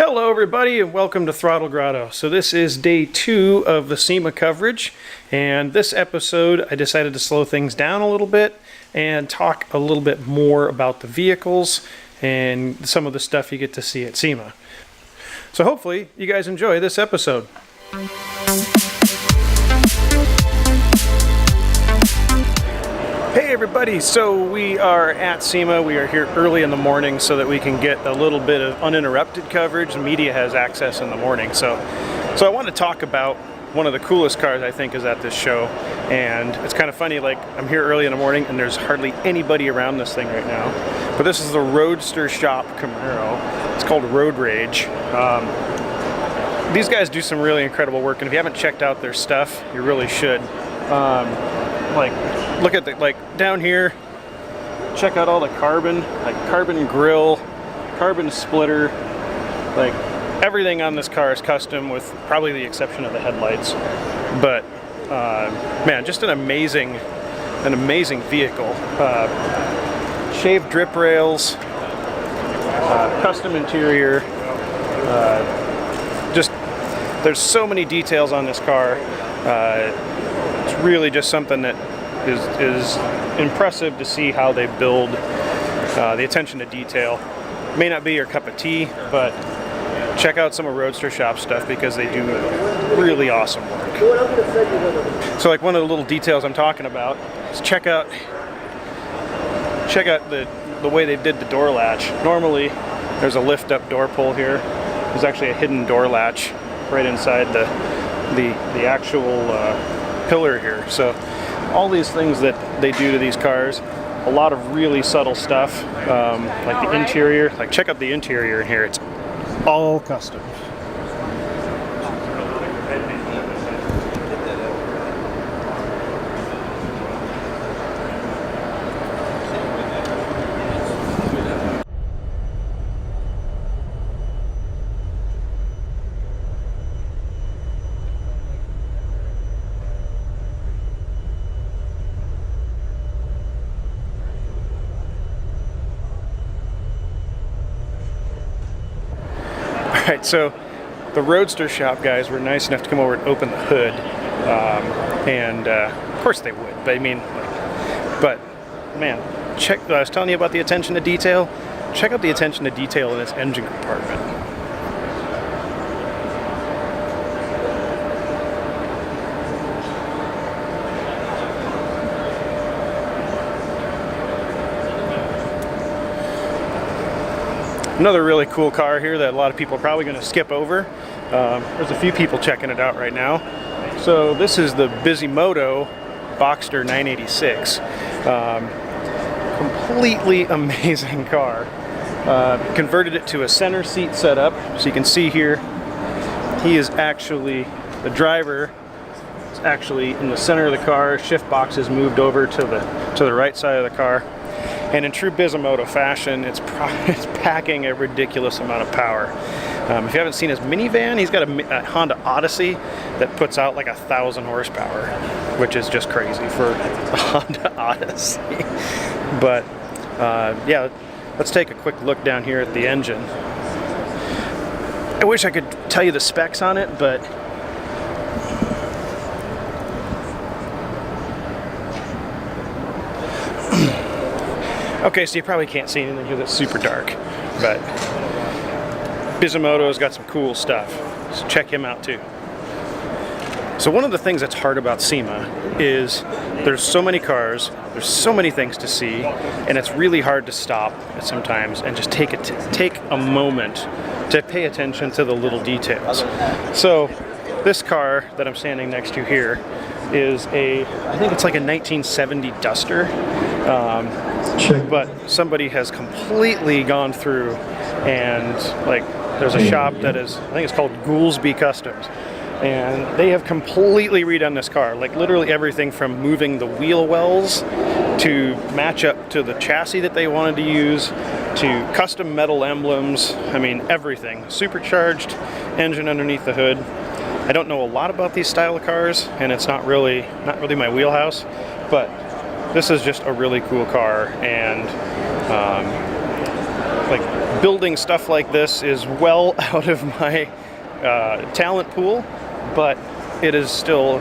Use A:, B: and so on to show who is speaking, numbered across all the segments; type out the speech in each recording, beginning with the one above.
A: Hello everybody and welcome to Throttle Grotto. So this is day 2 of the SEMA coverage, and this episode I decided to slow things down a little bit and talk a little bit more about the vehicles and some of the stuff you get to see at SEMA. So hopefully you guys enjoy this episode. Hey everybody, so we are at SEMA. We are here early in the morning so that we can get a little bit of uninterrupted coverage. The media has access in the morning. So I want to talk about one of the coolest cars I think is at this show. And it's kind of funny, like I'm here early in the morning and there's hardly anybody around this thing right now. But this is the Roadster shop Camaro. It's called Road Rage. These guys do some really incredible work, and if you haven't checked out their stuff, you really should. Look at the, down here, check out all the carbon, carbon grill, carbon splitter, everything on this car is custom with probably the exception of the headlights. But man, just an amazing vehicle. Shaved drip rails, custom interior, there's so many details on this car. It's really just something that is impressive to see how they build, the attention to detail. May not be your cup of tea, but check out some of Roadster shop stuff because they do really awesome work. So one of the little details I'm talking about is check out the way they did the door latch. Normally there's a lift up door pull here. There's actually a hidden door latch right inside the actual pillar here. So all these things that they do to these cars, a lot of really subtle stuff, like the interior. Check out the interior in here. It's all custom. Alright, so the Roadster shop guys were nice enough to come over and open the hood, of course they would, but man, I was telling you about the attention to detail. Check out the attention to detail in this engine compartment. Another really cool car here that a lot of people are probably going to skip over. There's a few people checking it out right now. So this is the Bisimoto Boxster 986. Completely amazing car. Converted it to a center seat setup. So you can see here, he is actually, the driver is actually in the center of the car. Shift box is moved over to the right side of the car. And in true Bisimoto fashion, it's packing a ridiculous amount of power. If you haven't seen his minivan, he's got a Honda Odyssey that puts out 1,000 horsepower, which is just crazy for a Honda Odyssey. But yeah, let's take a quick look down here at the engine. I wish I could tell you the specs on it, but okay, so you probably can't see anything because it's super dark, but Bisimoto's got some cool stuff, so check him out too. So one of the things that's hard about SEMA is there's so many cars, there's so many things to see, and it's really hard to stop sometimes and just take a moment to pay attention to the little details. So this car that I'm standing next to here is I think it's a 1970 Duster. But somebody has completely gone through and there's a shop that is, I think it's called Goolsby Customs, and they have completely redone this car. Literally everything from moving the wheel wells to match up to the chassis that they wanted to use, to custom metal emblems. I mean, everything. Supercharged engine underneath the hood. I don't know a lot about these style of cars, and it's not really my wheelhouse, but this is just a really cool car, and building stuff like this is well out of my talent pool, but it is still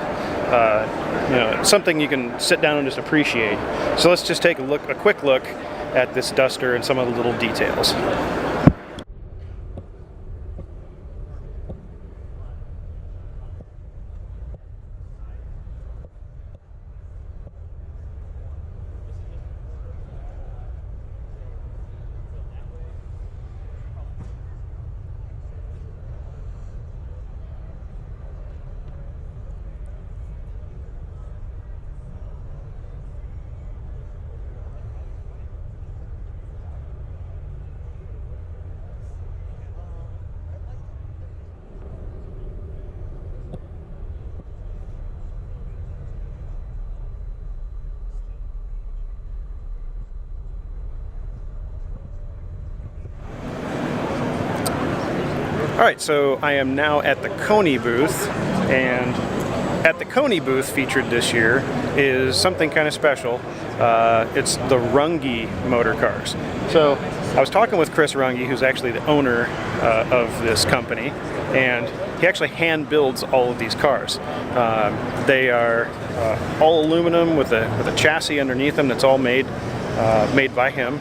A: something you can sit down and just appreciate. So let's just take a quick look at this Duster and some of the little details. Alright, so I am now at the Coney booth, and at the Coney booth featured this year is something kind of special. It's the Runge motor cars. So I was talking with Chris Runge, who's actually the owner of this company, and he actually hand builds all of these cars. They are all aluminum with a chassis underneath them that's all made by him.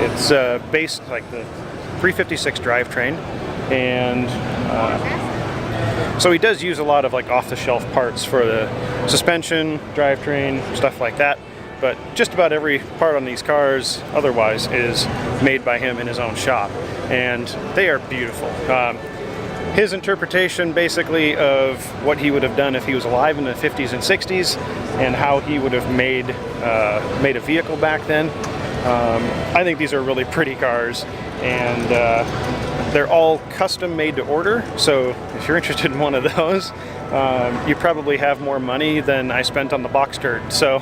A: It's based like the 356 drivetrain, and so he does use a lot of like off-the-shelf parts for the suspension, drivetrain, stuff like that, but just about every part on these cars otherwise is made by him in his own shop, and they are beautiful. His interpretation basically of what he would have done if he was alive in the 50s and 60s and how he would have made a vehicle back then. I think these are really pretty cars, and they're all custom made to order, so if you're interested in one of those, you probably have more money than I spent on the Boxster. So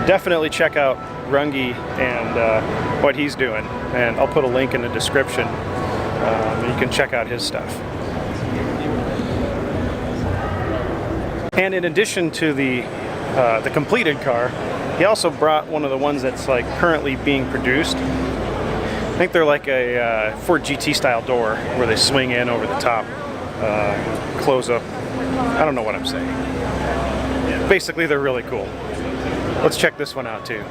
A: definitely check out Runge and what he's doing, and I'll put a link in the description. You can check out his stuff. And in addition to the completed car, he also brought one of the ones that's like currently being produced. I think they're like a Ford GT style door where they swing in over the top, close up. I don't know what I'm saying. Basically, they're really cool. Let's check this one out too.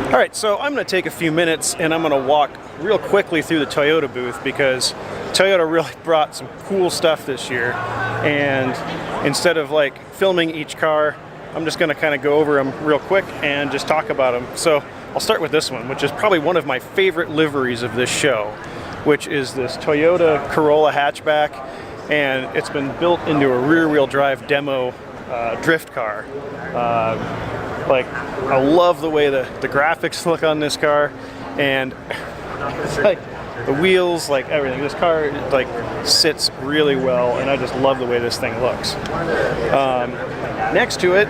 A: Alright, so I'm going to take a few minutes and I'm going to walk real quickly through the Toyota booth, because Toyota really brought some cool stuff this year, and instead of like filming each car, I'm just going to kind of go over them real quick and just talk about them. So I'll start with this one, which is probably one of my favorite liveries of this show, which is this Toyota Corolla hatchback, and it's been built into a rear-wheel drive demo drift car. Like, I love the way the graphics look on this car, and it's like the wheels, like everything. This car like sits really well, and I just love the way this thing looks. Next to it,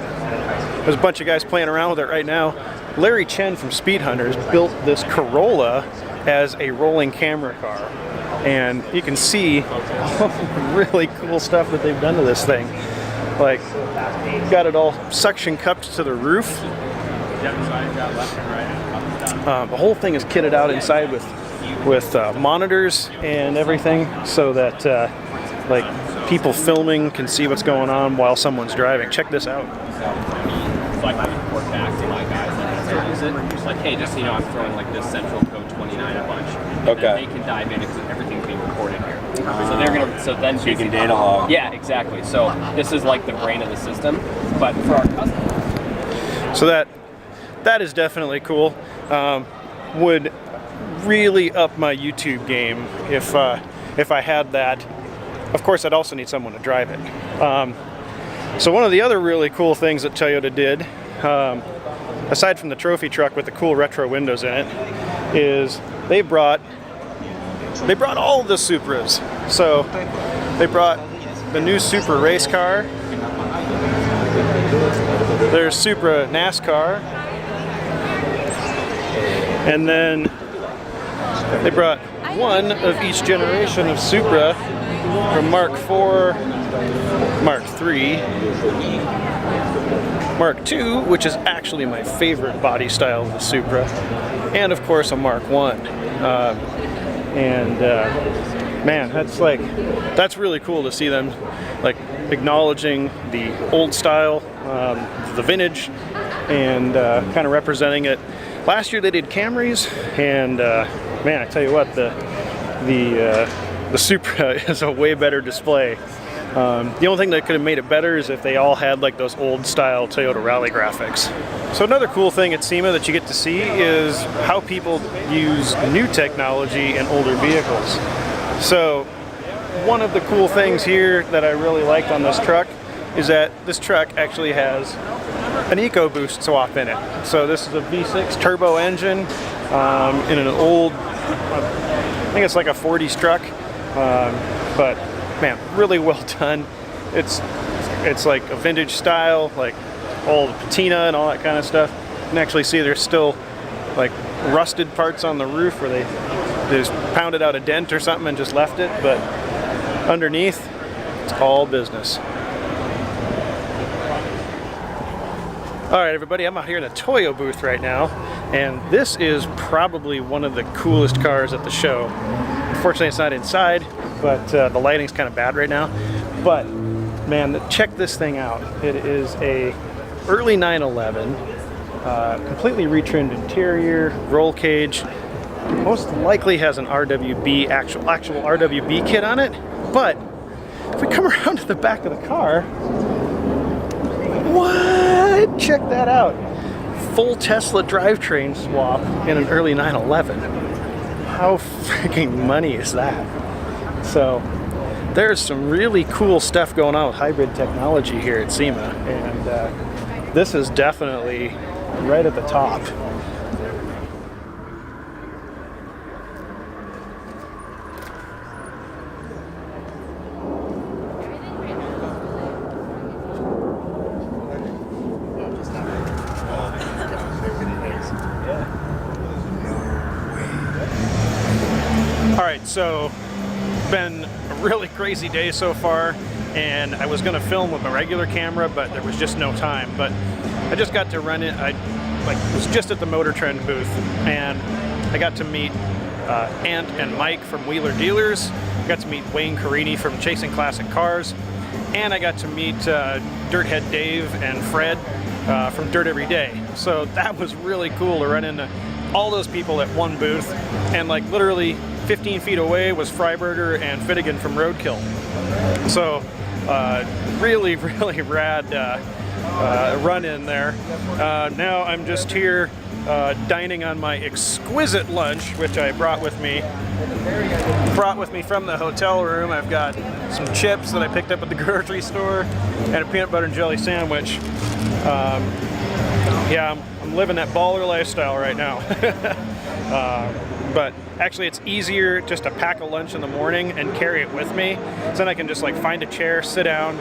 A: there's a bunch of guys playing around with it right now. Larry Chen from Speed Hunters built this Corolla as a rolling camera car, and you can see all the really cool stuff that they've done to this thing. Like, got it all suction cupped to the roof. The whole thing is kitted out inside with monitors and everything, so that like people filming can see what's going on while someone's driving. Check this out.
B: So I can report back to my guys that use it. Just like, hey, just so you know, I'm throwing like this central code 29 a bunch. And then they can dive in because everything's being recorded here. So they're gonna. So then
C: you can data log.
B: Yeah, exactly. So this is like the brain of the system, but for our customers.
A: So that is definitely cool. Would really up my YouTube game if I had that. Of course, I'd also need someone to drive it. So one of the other really cool things that Toyota did, aside from the trophy truck with the cool retro windows in it, is they brought all of the Supras. So they brought the new Supra race car. There's Supra NASCAR. And then they brought one of each generation of Supra, from Mark IV, Mark III, Mark II, which is actually my favorite body style of the Supra, and of course a Mark I. Man, that's really cool to see them like acknowledging the old style, the vintage, and kind of representing it. Last year they did Camrys, and man, I tell you what, the Supra is a way better display. The only thing that could have made it better is if they all had like those old style Toyota Rally graphics. So another cool thing at SEMA that you get to see is how people use new technology in older vehicles. So one of the cool things here that I really liked on this truck is that this truck actually has an EcoBoost swap in it. So this is a V6 turbo engine in an old, I think it's like a 40s truck, but man, really well done. It's like a vintage style, like all the patina and all that kind of stuff. You can actually see there's still like rusted parts on the roof where they just pounded out a dent or something and just left it, but underneath, it's all business. Alright everybody, I'm out here in the Toyo booth right now, and this is probably one of the coolest cars at the show. Unfortunately it's not inside, but the lighting's kind of bad right now. But man, check this thing out. It is a early 911, completely retrimmed interior, roll cage. Most likely has an RWB, actual RWB kit on it. But if we come around to the back of the car, what? Check that out. Full Tesla drivetrain swap in an early 911. How freaking money is that? So there's some really cool stuff going on with hybrid technology here at SEMA, and this is definitely right at the top. Alright, so been a really crazy day so far, and I was going to film with a regular camera, but there was just no time. But I just got to run it. I was just at the Motor Trend booth, and I got to meet Ant and Mike from Wheeler Dealers. I got to meet Wayne Carini from Chasing Classic Cars, and I got to meet Dirthead Dave and Fred from Dirt Every Day. So that was really cool to run into all those people at one booth, and like literally 15 feet away was Freiberger and Finnegan from Roadkill. So really rad run in there. Now I'm just here dining on my exquisite lunch, which I brought with me from the hotel room. I've got some chips that I picked up at the grocery store and a peanut butter and jelly sandwich. Yeah, I'm living that baller lifestyle right now. But actually it's easier just to pack a lunch in the morning and carry it with me. So then I can just like find a chair, sit down,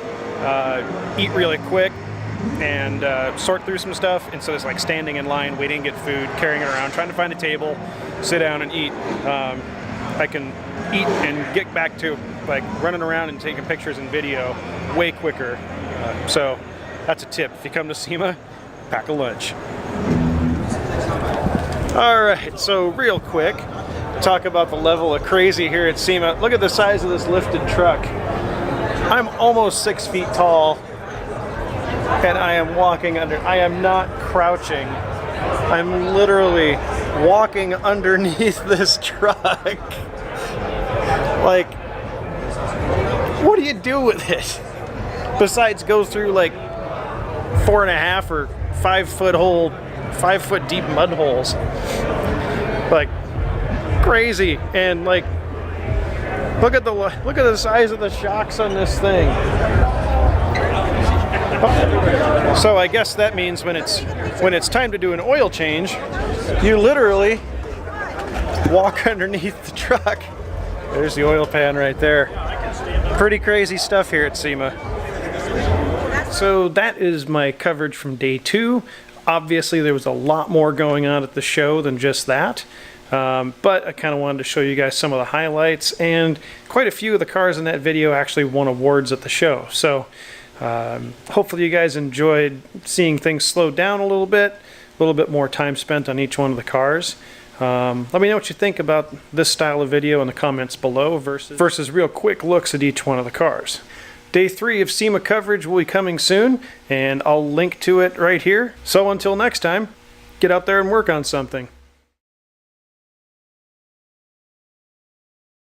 A: eat really quick, and sort through some stuff instead of like standing in line, waiting to get food, carrying it around, trying to find a table, sit down and eat. I can eat and get back to like running around and taking pictures and video way quicker. So that's a tip. If you come to SEMA, pack a lunch. All right, so real quick, talk about the level of crazy here at SEMA. Look at the size of this lifted truck. I'm almost 6 feet tall, and I am walking under. I am not crouching. I'm literally walking underneath this truck. Like, what do you do with it? Besides go through like 4.5 or 5 foot hole, 5 foot deep mud holes. Like, crazy. And like, look at the size of the shocks on this thing. So I guess that means when it's time to do an oil change, you literally walk underneath the truck. There's the oil pan right there. Pretty crazy stuff here at SEMA. So that is my coverage from day 2. Obviously there was a lot more going on at the show than just that. But I kind of wanted to show you guys some of the highlights, and quite a few of the cars in that video actually won awards at the show. So hopefully you guys enjoyed seeing things slow down a little bit more time spent on each one of the cars. Let me know what you think about this style of video in the comments below versus real quick looks at each one of the cars. Day 3 of SEMA coverage will be coming soon, and I'll link to it right here. So until next time, get out there and work on something.